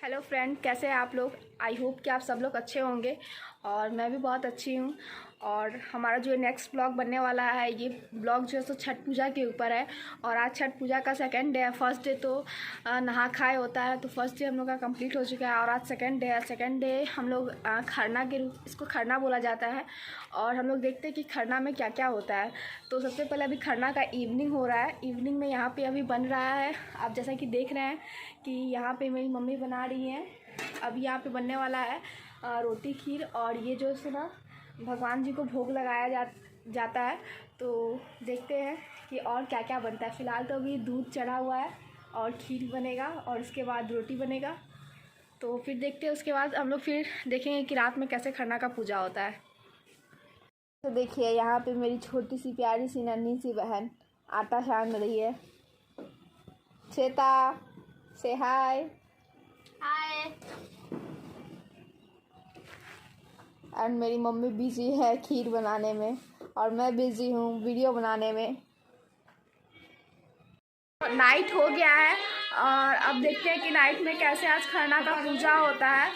Hello friend, कैसे हैं आप लोग। आई होप कि आप सब लोग अच्छे होंगे और मैं भी बहुत अच्छी हूँ। और हमारा जो नेक्स्ट ब्लॉग बनने वाला है, ये ब्लॉग जो है सो छठ पूजा के ऊपर है। और आज छठ पूजा का सेकंड डे है। फर्स्ट डे तो नहा खाए होता है, तो फर्स्ट डे हम लोग का कंप्लीट हो चुका है और आज सेकंड डे है। सेकंड डे हम लोग खरना के रूप, इसको खरना बोला जाता है। और हम लोग देखते हैं कि खरना में क्या क्या होता है। तो सबसे पहले अभी खरना का इवनिंग हो रहा है। इवनिंग में यहाँ पे अभी बन रहा है, आप जैसा कि देख रहे हैं कि यहाँ पे मेरी मम्मी बना रही हैं। अभी यहाँ पे बनने वाला है रोटी खीर, और ये जो है ना भगवान जी को भोग लगाया जाता है। तो देखते हैं कि और क्या क्या बनता है। फ़िलहाल तो अभी दूध चढ़ा हुआ है और खीर बनेगा और उसके बाद रोटी बनेगा। तो फिर देखते हैं, उसके बाद हम लोग फिर देखेंगे कि रात में कैसे खरना का पूजा होता है। तो देखिए यहाँ पे मेरी छोटी सी प्यारी सी नन्ही सी बहन आटा छान रही है। श्वेता से हाय। हाय। एंड मेरी मम्मी बिजी है खीर बनाने में और मैं बिजी हूँ वीडियो बनाने में। नाइट हो गया है और अब देखते हैं कि नाइट में कैसे आज खरना का पूजा होता है।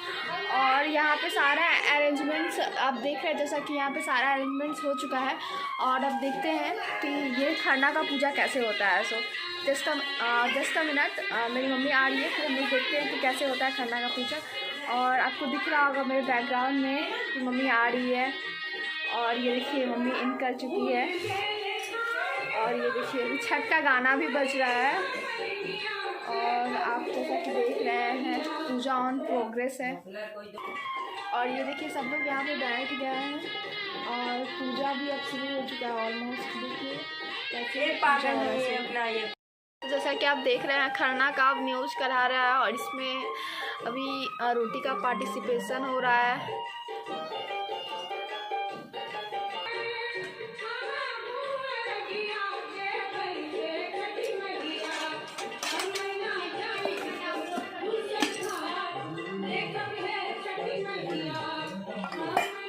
और यहाँ पे सारा अरेंजमेंट्स आप देख रहे हैं, जैसा कि यहाँ पे सारा अरेंजमेंट्स हो चुका है। और अब देखते हैं कि ये खरना का पूजा कैसे होता है। सो जस्ट अ मिनट, मेरी मम्मी आ रही है, फिर हम लोग देखते हैं कि कैसे होता है खरना का पूजा। और आपको दिख रहा होगा मेरे बैकग्राउंड में कि मम्मी आ रही है। और ये देखिए मम्मी इन कर चुकी है। और ये देखिए छठ का गाना भी बज रहा है। और आप जैसा कि देख रहे हैं पूजा ऑन प्रोग्रेस है। और ये देखिए सब लोग यहाँ पे बैठ गए हैं और पूजा भी अब शुरू हो चुका है ऑलमोस्ट। देखिए कैसे पूजा हो रहा है। जैसा कि आप देख रहे हैं खरना का अब न्यूज़ करा रहा है और इसमें अभी रोटी का पार्टिसिपेशन हो रहा है।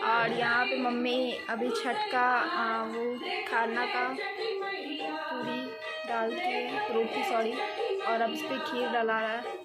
और यहाँ पे मम्मी अभी छठ का वो खाना का पूरी डालती है, रोटी सॉरी, और अब इस पर खीर डला रहा है।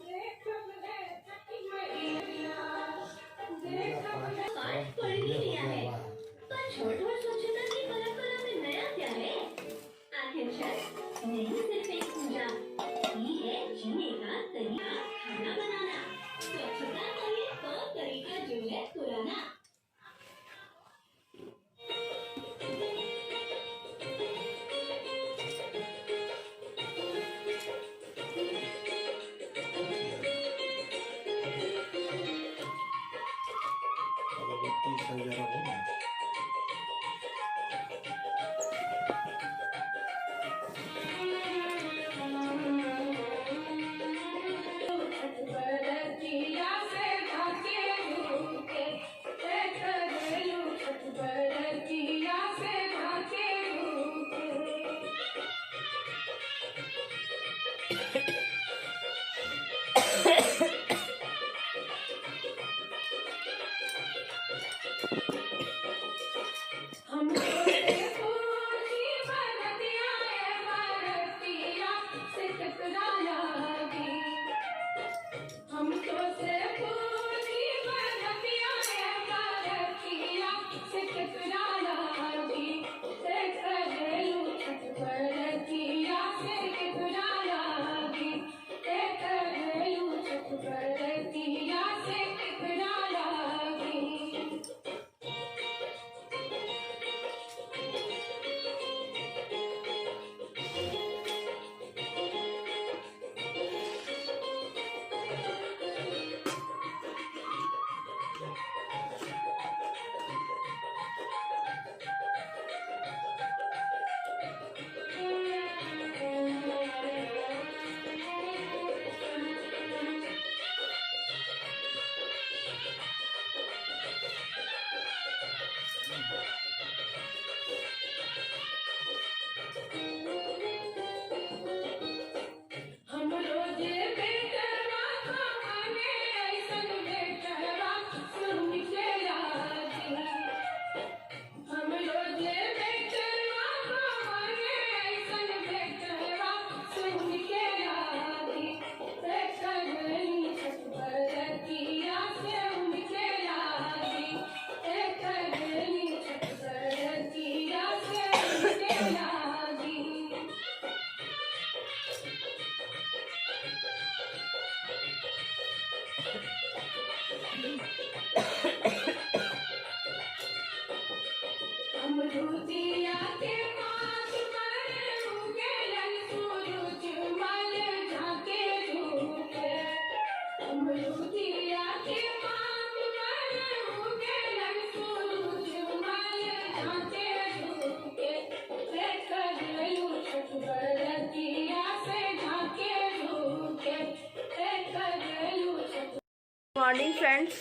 मॉर्निंग फ्रेंड्स,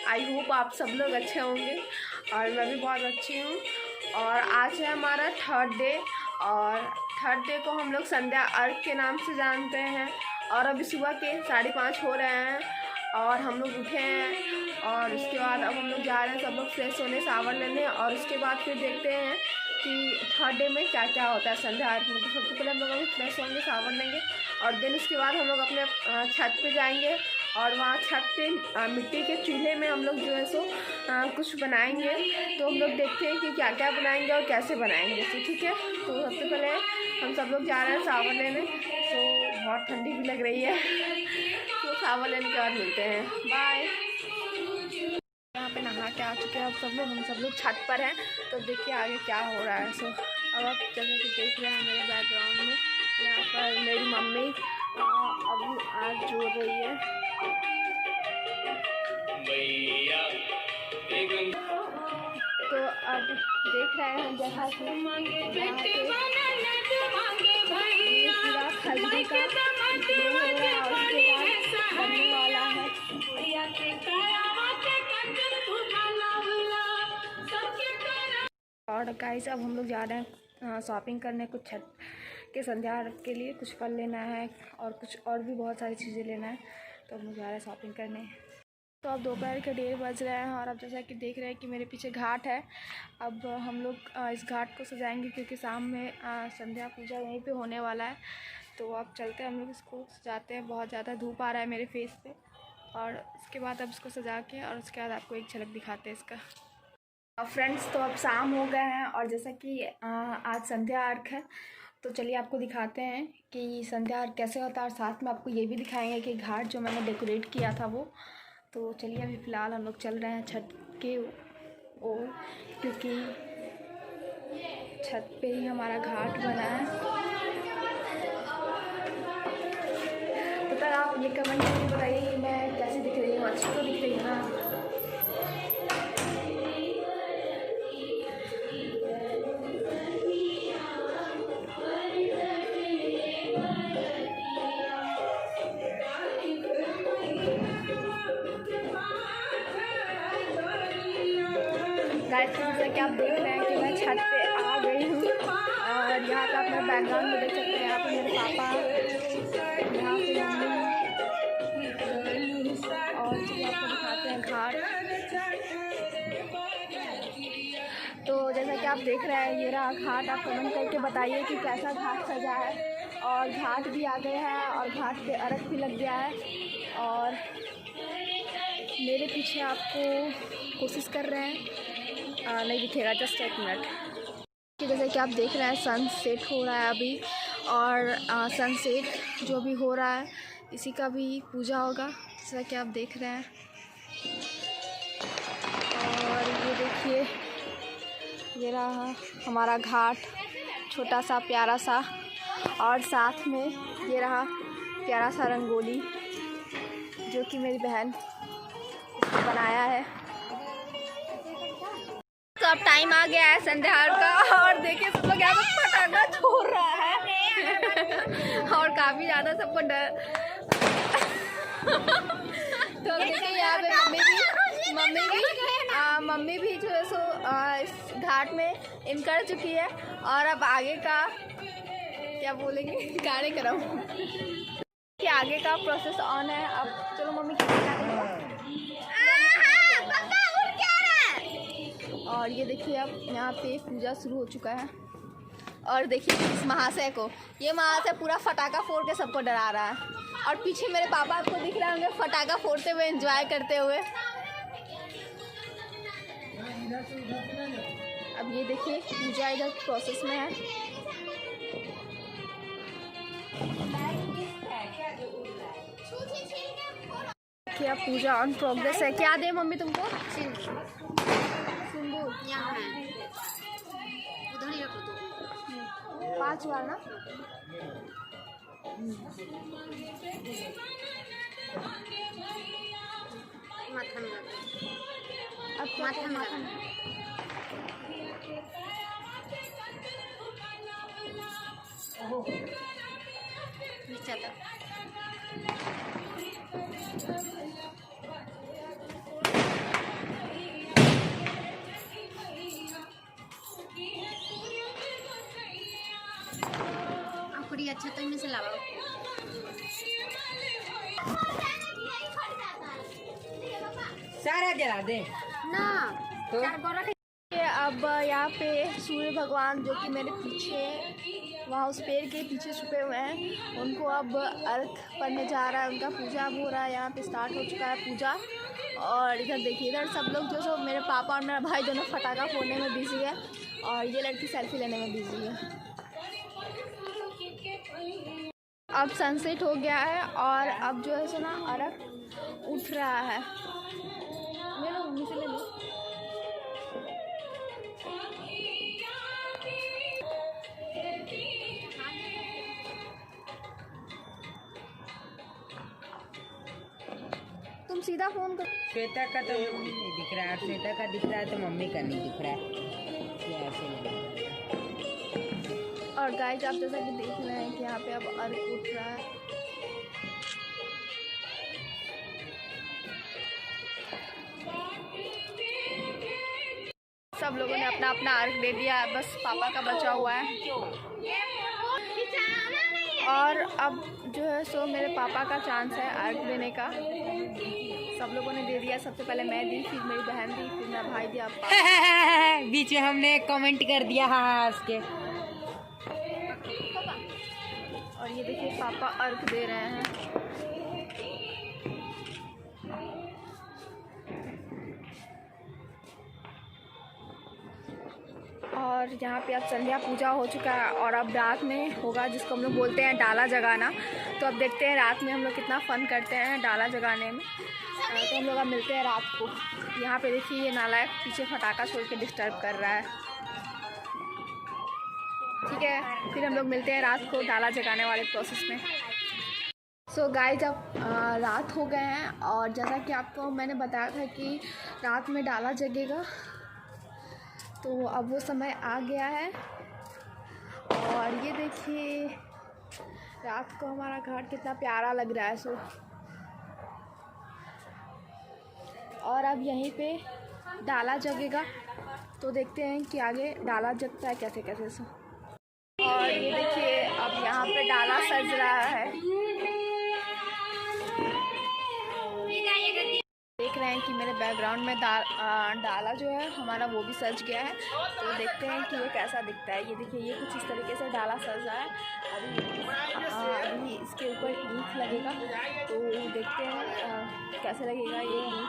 आई होप आप सब लोग अच्छे होंगे और मैं भी बहुत अच्छी हूँ। और आज है हमारा थर्ड डे और थर्ड डे को हम लोग संध्या अर्घ के नाम से जानते हैं। और अभी सुबह के 5:30 हो रहे हैं और हम लोग उठे हैं और उसके बाद अब हम लोग जा रहे हैं सब लोग फ्रेश होने, शावर लेने और उसके बाद फिर देखते हैं कि थर्ड डे में क्या क्या होता है संध्या अर्घ में। तो सबसे पहले हम लोग अभी फ्रेश होंगे, शावर लेंगे और देन उसके बाद हम लोग अपने छत पे जाएंगे और वहाँ छत पे मिट्टी के चूल्हे में हम लोग जो है सो कुछ बनाएंगे। तो हम लोग देखते हैं कि क्या क्या बनाएंगे और कैसे बनाएंगे। तो ठीक है, तो सबसे पहले हम सब लोग जा रहे हैं शावर लेने। तो बहुत ठंडी भी लग रही है, तो शावर लेने के बाद मिलते हैं। बाय। यहाँ पे नहा के आ चुके हैं अब सब लोग, हम सब लोग छत पर हैं। तो देखिए आगे क्या हो रहा है। सो अब आप जैसे कि देख रहे हैं मेरे बैकग्राउंड में, यहाँ पर मेरी मम्मी अभी आज जोड़ रही है। तो अब देख रहे हैं जैसा कि पूरा खजूर का बनने वाला है। और गाइस अब हम लोग जा रहे हैं शॉपिंग करने, कुछ छठ के संध्या के लिए कुछ फल लेना है और कुछ और भी बहुत सारी चीज़ें लेना है। तो हम लोग जा रहे हैं शॉपिंग करने। तो अब दोपहर के 1:30 बज रहे हैं और अब जैसा कि देख रहे हैं कि मेरे पीछे घाट है। अब हम लोग इस घाट को सजाएंगे क्योंकि शाम में संध्या पूजा यहीं पे होने वाला है। तो अब चलते हैं हम लोग इसको सजाते हैं। बहुत ज़्यादा धूप आ रहा है मेरे फेस पे और उसके बाद अब इसको सजा के और उसके बाद आपको एक झलक दिखाते हैं इसका। फ्रेंड्स, तो अब शाम हो गए हैं और जैसा कि आज संध्या अर्घ है तो चलिए आपको दिखाते हैं कि संध्या अर्घ कैसे होता है और साथ में आपको ये भी दिखाएंगे कि घाट जो मैंने डेकोरेट किया था वो। तो चलिए अभी फ़िलहाल हम लोग चल रहे हैं छत के ओर क्योंकि छत पे ही हमारा घाट बना है। तो तब आप ये कमेंट करके बताइए कि मैं कैसी दिख रही हूँ, अच्छी तो दिख रही हूँ ना। जैसा कि आप देख रहे हैं कि मैं छत पे आ गई हूँ और यहाँ पे आप मेरे बैकग्राउंड में देख सकते हैं। यहाँ पे मेरे पापा, यहाँ पे मम्मी और जी आपको दिखाते हैं घाट। तो जैसा कि आप देख रहे हैं ये रहा घाट। आप कमेंट करके बताइए कि कैसा घाट सजा है। और घाट भी आ गया है और घाट पे अर्घ भी लग गया है और मेरे पीछे आपको कोशिश कर रहे हैं नहीं दिखेगा, जस्ट एक मिनट। कि जैसे कि आप देख रहे हैं सनसेट हो रहा है अभी और सनसेट जो भी हो रहा है इसी का भी पूजा होगा जैसा कि आप देख रहे हैं। और ये देखिए ये रहा हमारा घाट, छोटा सा प्यारा सा, और साथ में ये रहा प्यारा सा रंगोली जो कि मेरी बहन इसको बनाया है। तो अब टाइम आ गया है संध्या का और देखिए सब लोग यहाँ पे पटाखा छोड़ रहा है और काफ़ी ज़्यादा सबको डर। तो देखिए यहाँ पे मम्मी भी जो है सो इस घाट में इन कर चुकी है और अब आगे का क्या बोलेंगे गाने कराऊँ कि आगे का प्रोसेस ऑन है। अब चलो मम्मी और ये देखिए अब यहाँ पे पूजा शुरू हो चुका है और देखिए इस महाशय को, ये महाशय पूरा फटाका फोड़ के सबको डरा रहा है और पीछे मेरे पापा आपको दिख रहे होंगे फटाका फोड़ते हुए एंजॉय करते हुए। अब ये देखिए पूजा इधर प्रोसेस में है। देखिए अब पूजा ऑन प्रोग्रेस है। क्या दे मम्मी तुमको? सिंदूर यहाँ है, उधर ही रखो तो 5 बार ना। माथा में लगा। अब क्या माथा में लगा। नीचे तक। आखिरी अच्छा तो इनमें से लावा सारा जला दे ना तो अब यहाँ पे सूर्य भगवान जो कि मेरे पीछे वहाँ उस पेड़ के पीछे छुपे हुए हैं, उनको अब अर्घ पड़ने जा रहा है, उनका पूजा अब हो रहा है। यहाँ पे स्टार्ट हो चुका है पूजा। और इधर देखिए, इधर सब लोग जो सो मेरे पापा और मेरा भाई दोनों फटाखा फोड़ने में बिजी है और ये लड़की सेल्फी लेने में बिजी है। अब सनसेट हो गया है और अब जो है सो ना अर्घ उठ रहा है। ले लो मम्मी से ले लो। तुम सीधा फोन कर। श्वेता का तो नहीं दिख रहा है, श्वेता का दिख रहा है तो मम्मी का नहीं दिख रहा है। ये ऐसे नहीं। और गाइस आप जैसा कि देख रहे हैं कि यहाँ पे अब अर्घ उठ रहा है। सब लोगों ने अपना अपना अर्घ दे दिया, बस पापा का बचा हुआ है। और अब जो है सो मेरे पापा का चांस है अर्घ देने का। सब लोगों ने दे दिया। सबसे पहले मैं दी, फिर मेरी बहन दी, फिर मेरा भाई दिया। बीच में हमने कमेंट कर दिया हाँ उसके। और ये देखिए पापा अर्घ दे रहे हैं। और यहाँ पे अब संध्या पूजा हो चुका है और अब रात में होगा जिसको हम लोग बोलते हैं डाला जगाना। तो अब देखते हैं रात में हम लोग कितना फ़न करते हैं डाला जगाने में। तो हम लोग अब मिलते हैं रात को। यहाँ पे देखिए ये नालायक पीछे फटाका छोड़ के डिस्टर्ब कर रहा है। ठीक है, फिर हम लोग मिलते हैं रात को डाला जगाने वाले प्रोसेस में। सो गाइस अब रात हो गए हैं और जैसा कि आपको मैंने बताया था कि रात में डाला जगेगा, तो अब वो समय आ गया है। और ये देखिए रात को हमारा घाट कितना प्यारा लग रहा है। सो और अब यहीं पे डाला जगेगा, तो देखते हैं कि आगे डाला जगता है कैसे कैसे। सो और ये देखिए अब यहाँ पे डाला सज रहा है। देख रहे हैं कि मेरे बैकग्राउंड में डाला जो है हमारा वो भी सज गया है। तो देखते हैं कि ये कैसा दिखता है। ये देखिए ये कुछ इस तरीके से डाला सज रहा है। अभी इसके ऊपर ईंट लगेगा, तो देखते हैं कैसे लगेगा ये ईंट।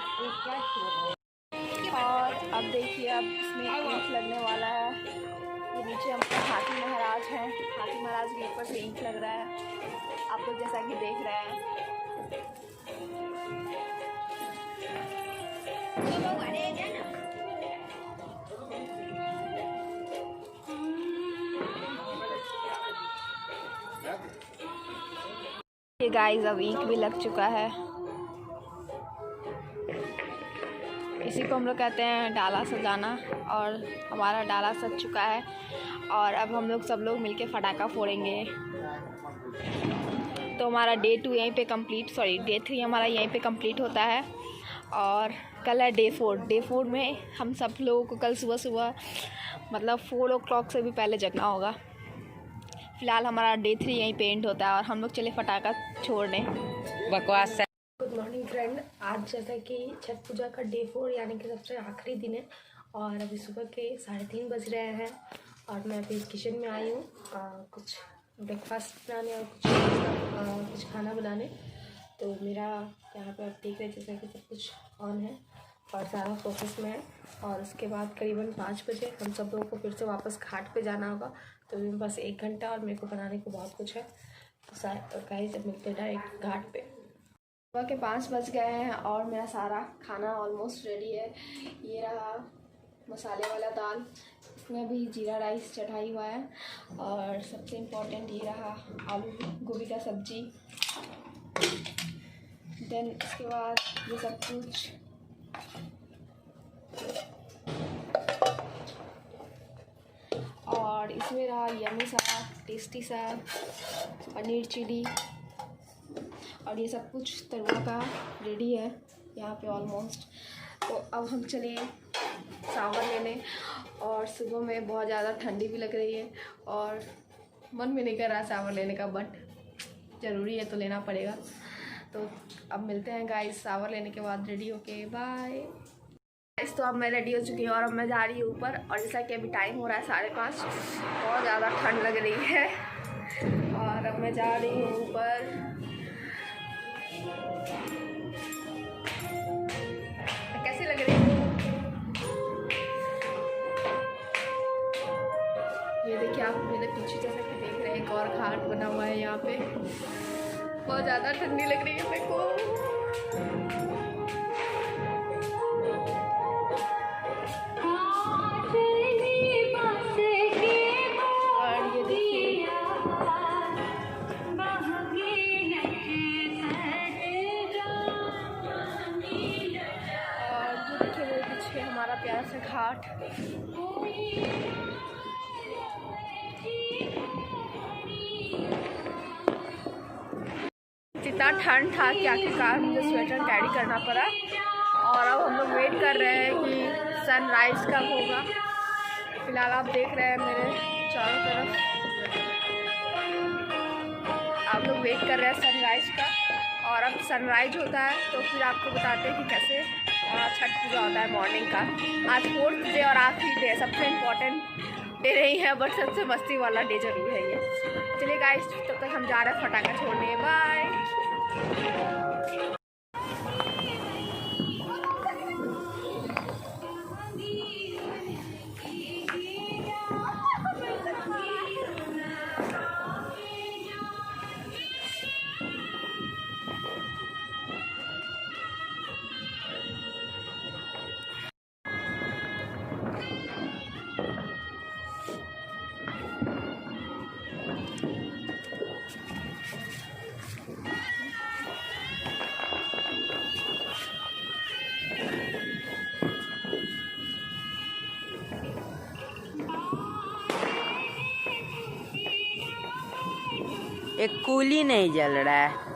और अब देखिए अब इसमें ईंट लगने वाला है। ये नीचे हम हाथी महाराज हैं, हाथी महाराज के ऊपर से ईंट लग रहा है, आप लोग जैसा कि देख रहे हैं। ये गाइस अब ईंट भी लग चुका है। इसी को हम लोग कहते हैं डाला सजाना। और हमारा डाला सज चुका है और अब हम लोग सब लोग मिलके फटाका फोड़ेंगे। तो हमारा डे 2 यहीं पे कंप्लीट, डे 3 हमारा यहीं पे कंप्लीट होता है। और कल है डे 4। डे 4 में हम सब लोगों को कल सुबह सुबह मतलब 4 o'clock से भी पहले जगना होगा। फ़िलहाल हमारा डे 3 यहीं पे एंड होता है और हम लोग चले फटाका छोड़ने। बकवास। Good morning friend. आज जैसा कि छठ पूजा का डे 4 यानी कि सबसे आखिरी दिन है और अभी सुबह के 3:30 बज रहे हैं और मैं अभी किचन में आई हूँ कुछ ब्रेकफास्ट बनाने और कुछ खाना बनाने। तो मेरा यहाँ पे आप देख रहे हैं जैसा कि सब कुछ ऑन है और सारा प्रोसेस में है। और उसके बाद करीबन 5 बजे हम सब लोगों को फिर से वापस घाट पे जाना होगा। तो मेरे पास 1 घंटा और मेरे को बनाने को बहुत कुछ है। तो गाइस जब मिलते हैं डायरेक्ट घाट पे। सुबह के 5 बज गए हैं और मेरा सारा खाना ऑलमोस्ट रेडी है। ये रहा मसाले वाला दाल, इसमें भी जीरा राइस चढ़ाई हुआ है, और सबसे इम्पोर्टेंट ये रहा आलू गोभी का सब्जी। देन इसके बाद ये सब कुछ और इसमें रहा यम्मी सा टेस्टी सा पनीर चिली, और ये सब कुछ तरुआ का रेडी है यहाँ पे ऑलमोस्ट। तो अब हम चले सावर लेने, और सुबह में बहुत ज़्यादा ठंडी भी लग रही है और मन भी नहीं कर रहा सावर लेने का, बट ज़रूरी है तो लेना पड़ेगा। तो अब मिलते हैं गाइस सावर लेने के बाद रेडी होके, बाय गाइस। तो अब मैं रेडी हो चुकी हूँ और अब मैं जा रही हूँ ऊपर, और जैसा कि अभी टाइम हो रहा है 5:30, बहुत ज़्यादा ठंड लग रही है और अब मैं जा रही हूँ ऊपर। कैसी लग रही है ये देखिए आप मेरे पीछे, जैसा कि देख रहे हैं एक और घाट बना हुआ है यहाँ पे। बहुत ज़्यादा ठंडी लग रही है मेरे को। और ये देखिए मेरे पीछे हमारा प्यारा सा घाट। इतना ठंड था कि आखिरकार मुझे स्वेटर कैरी करना पड़ा, और अब हम लोग वेट कर रहे हैं कि सनराइज़ कब होगा। फिलहाल आप देख रहे हैं मेरे चारों तरफ, आप लोग वेट कर रहे हैं सनराइज़ का, और अब सनराइज होता है तो फिर आपको बताते हैं कि कैसे छठ पूजा होता है मॉर्निंग का। आज 4th डे और आखिरी डे, सबसे इम्पोर्टेंट डे नहीं है बट सबसे मस्ती वाला डे जरूर है ये। चलिए गाइस, तब तक हम जा रहे हैं फटाखा छोड़ने, बाय। एक कूली नहीं जल रहा है।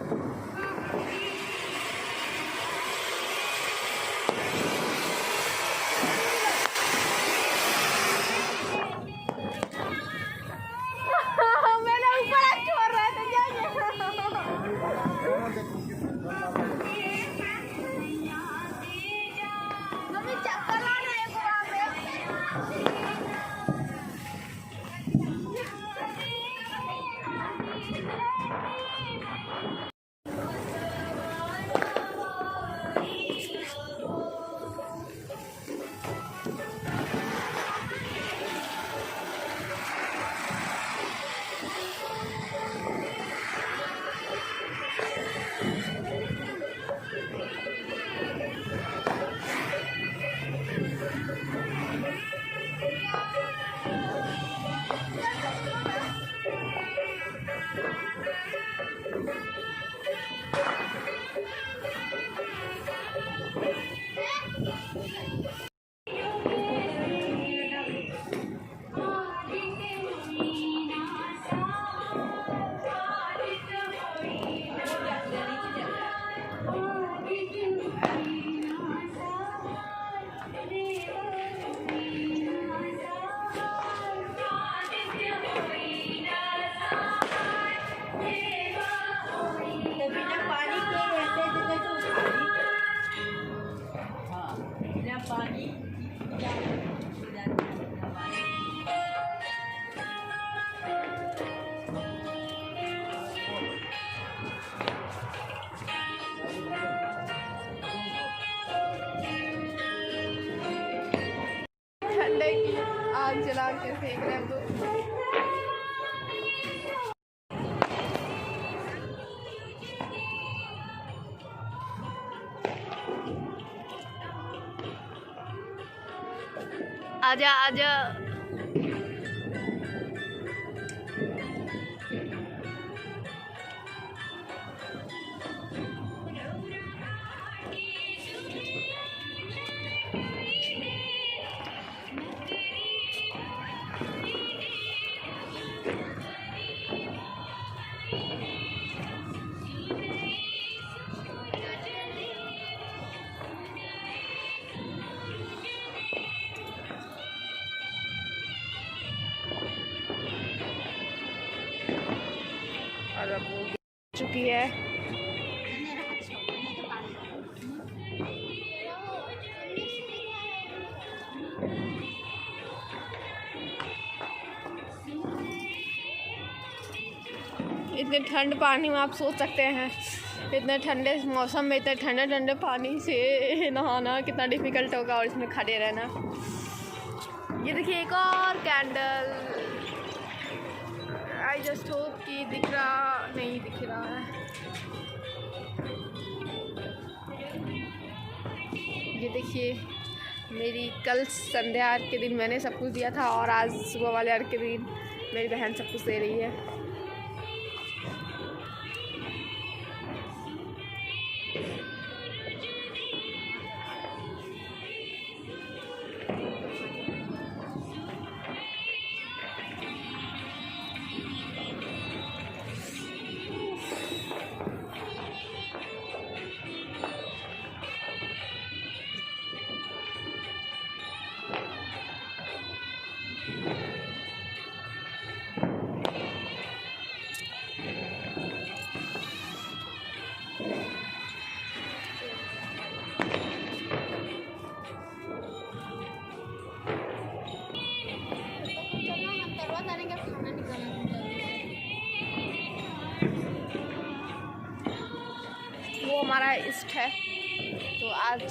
आग जला के फेंक रहे हैं तो आजा आजा। और अब वो चुकी है। इतने ठंड पानी में आप सोच सकते हैं, इतने ठंडे मौसम में इतने ठंडे ठंडे पानी से नहाना कितना डिफ़िकल्ट होगा, और इसमें खड़े रहना। ये देखिए एक और कैंडल। आई जस्ट होप कि दिख रहा, नहीं दिख रहा है। ये देखिए मेरी कल संध्या अर्घ के दिन मैंने सब कुछ दिया था, और आज सुबह वाले अर्घ के दिन मेरी बहन सब कुछ दे रही है। वो हमारा इष्ट है, तो आज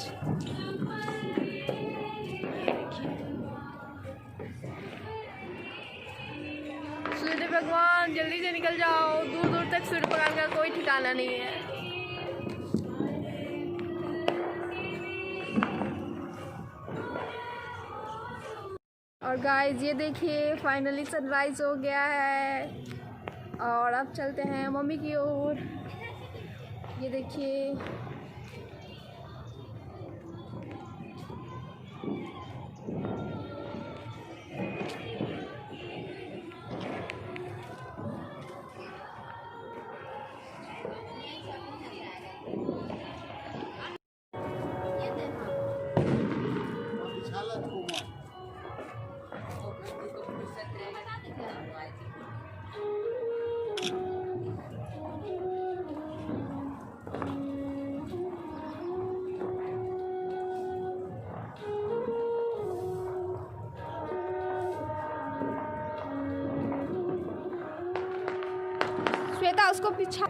सूर्य भगवान जल्दी से निकल जाओ, दूर दूर तक सूर्य भगवान का कोई ठिकाना नहीं है। और गाइस ये देखिए फाइनली सनराइज हो गया है, और अब चलते हैं मम्मी की ओर। ये देखिए श्वेता उसको पीछा।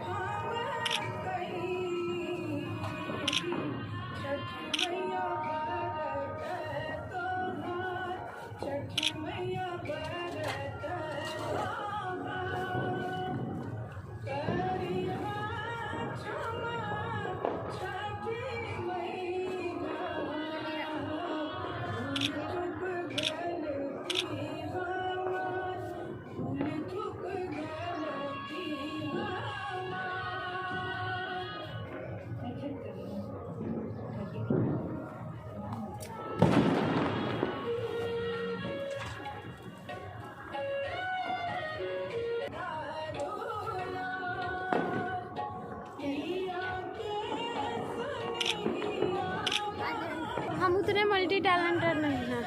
हम उतने मल्टी टैलेंटेड नहीं हैं।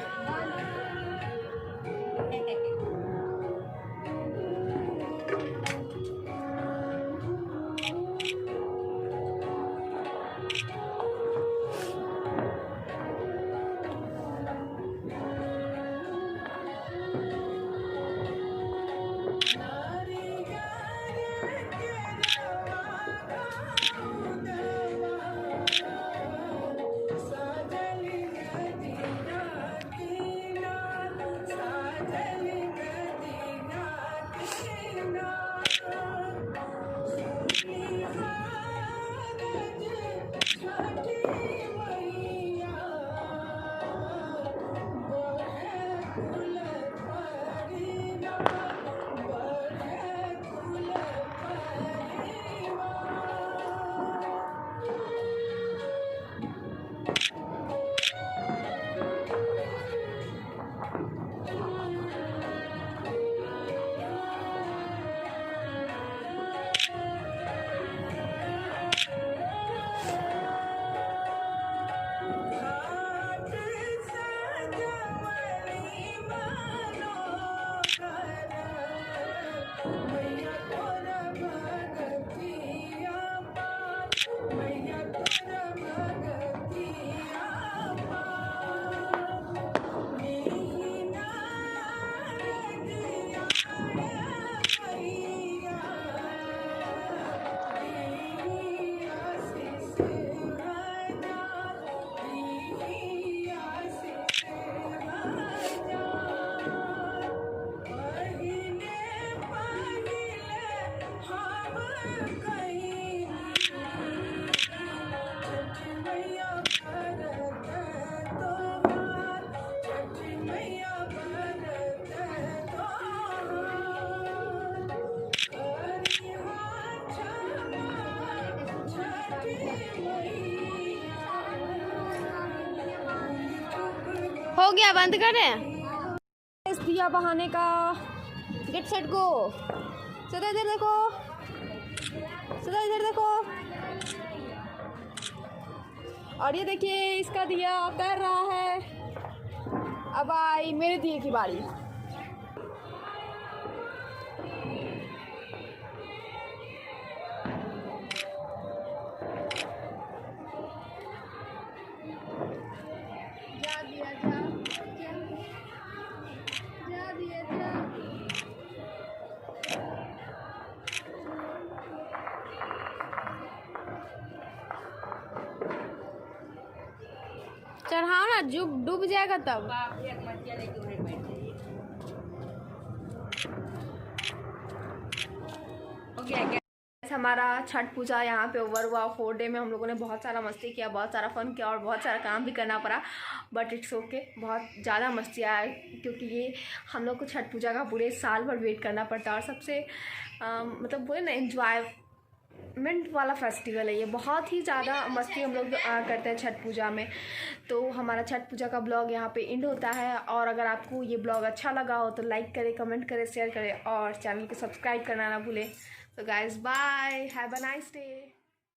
हो गया, बंद करें। इस दिया बहाने का गेट सेट गो। सदा इधर देखो, सदा इधर देखो। और ये देखिए इसका दिया तैर रहा है। अब आई मेरे दिए की बारी। जा दिया जा, जा दिया जा। चढ़ाओ ना, डूब जाएगा तब। हमारा छठ पूजा यहाँ पे ओवर हुआ। 4 डे में हम लोगों ने बहुत सारा मस्ती किया, बहुत सारा फन किया और बहुत सारा काम भी करना पड़ा, बट इट्स ओके। बहुत ज़्यादा मस्ती आया क्योंकि ये हम लोग को छठ पूजा का पूरे साल भर वेट करना पड़ता है और सबसे मतलब बोले ना एंजॉयमेंट वाला फेस्टिवल है ये। बहुत ही ज़्यादा मस्ती हम लोग करते हैं छठ पूजा में। तो हमारा छठ पूजा का ब्लॉग यहाँ पे एंड होता है। और अगर आपको ये ब्लॉग अच्छा लगा हो तो लाइक करें, कमेंट करें, शेयर करें और चैनल को सब्सक्राइब करना ना भूलें। So guys, bye. Have a nice day.